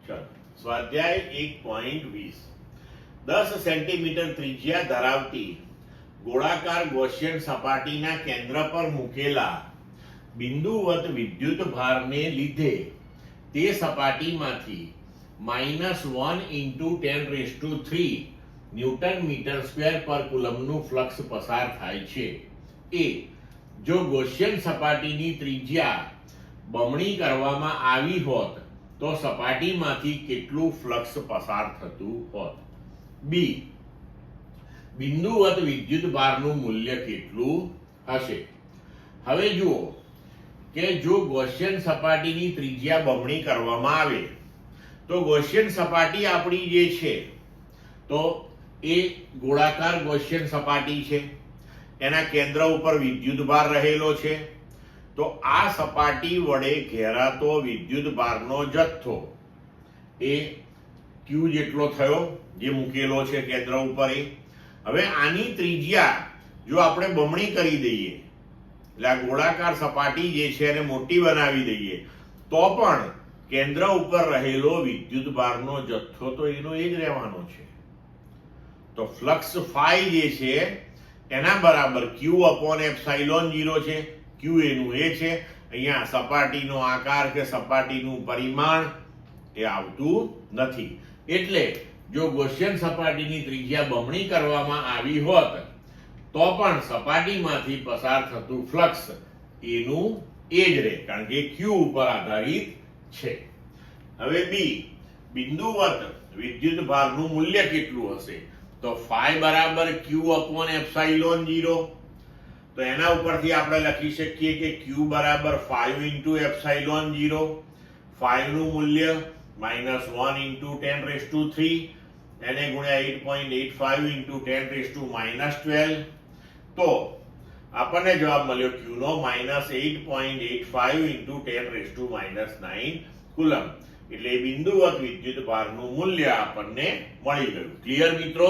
ચાલો સ્વાધ્યાય 1.20 10 સેન્ટીમીટર ત્રિજ્યા ધરાવતી ગોળાકાર ગૌસિયન સપાટીના કેન્દ્ર પર મૂકેલા બિંદુવત વિદ્યુત ભારને લીધે તે સપાટીમાંથી -1 × 10³ ન્યૂટન મીટર સ્ક્વેર પર કુલમનું ફ્લક્સ પસાર થાય છે. એ જો ગૌસિયન સપાટીની ત્રિજ્યા બમણી કરવામાં આવી હોત તો સપાટીમાંથી કેટલું ફ્લક્સ પસાર થતું હોત. બી બિંદુવત વિદ્યુત ભારનું મૂલ્ય કેટલું હશે. હવે જુઓ કે જો ગૌસિયન સપાટીની ત્રિજ્યા બમણી કરવામાં આવે તો ગૌસિયન સપાટી આપણી જે છે તો એ ગોળાકાર ગૌસિયન સપાટી છે, એના કેન્દ્ર ઉપર વિદ્યુત ભાર રહેલો છે. તો આ સપાટી વડે ઘેરાતો વિદ્યુત ભારનો જથ્થો એ Q જેટલો થયો જે મૂકેલો છે કેન્દ્ર ઉપર. હવે આની ત્રિજ્યા જો આપણે બમણી કરી દઈએ એટલે આ ગોળાકાર સપાટી જે છે એને મોટી બનાવી દઈએ તો પણ કેન્દ્ર ઉપર રહેલો વિદ્યુત ભારનો જથ્થો તો એનો એ જ રહેવાનો છે. તો ફ્લક્સ ફાઈ જે છે એના બરાબર Q/ε0 છે. Q એનું એ છે. અહીંયા સપાટીનો આકાર કે સપાટીનું પરિમાણ એ આવતું નથી. એટલે જો ગૌસિયન સપાટીની ત્રિજ્યા બમણી કરવામાં આવી હોત તો પણ સપાટીમાંથી પસાર થતું ફ્લક્સ એનું એ જ રહે, કારણ કે Q ઉપર આધારિત છે. હવે બી બિંદુવત વિદ્યુત ભારનું મૂલ્ય કેટલું હશે? તો ફાઈ બરાબર Q/ε0. તો એના ઉપરથી આપણે લખી શકીએ કે Q બરાબર 5 × ε0. ફાઈ નું મૂલ્ય -1 × 10³ એને ગુણ્યા 8.85 × 10⁻12. તો આપણને જવાબ મળ્યો Q નો -8.85 × 10⁻9 કુલમ. એટલે બિંદુવત વિદ્યુત ભારનું મૂલ્ય આપણને મળી ગયું. ક્લિયર મિત્રો?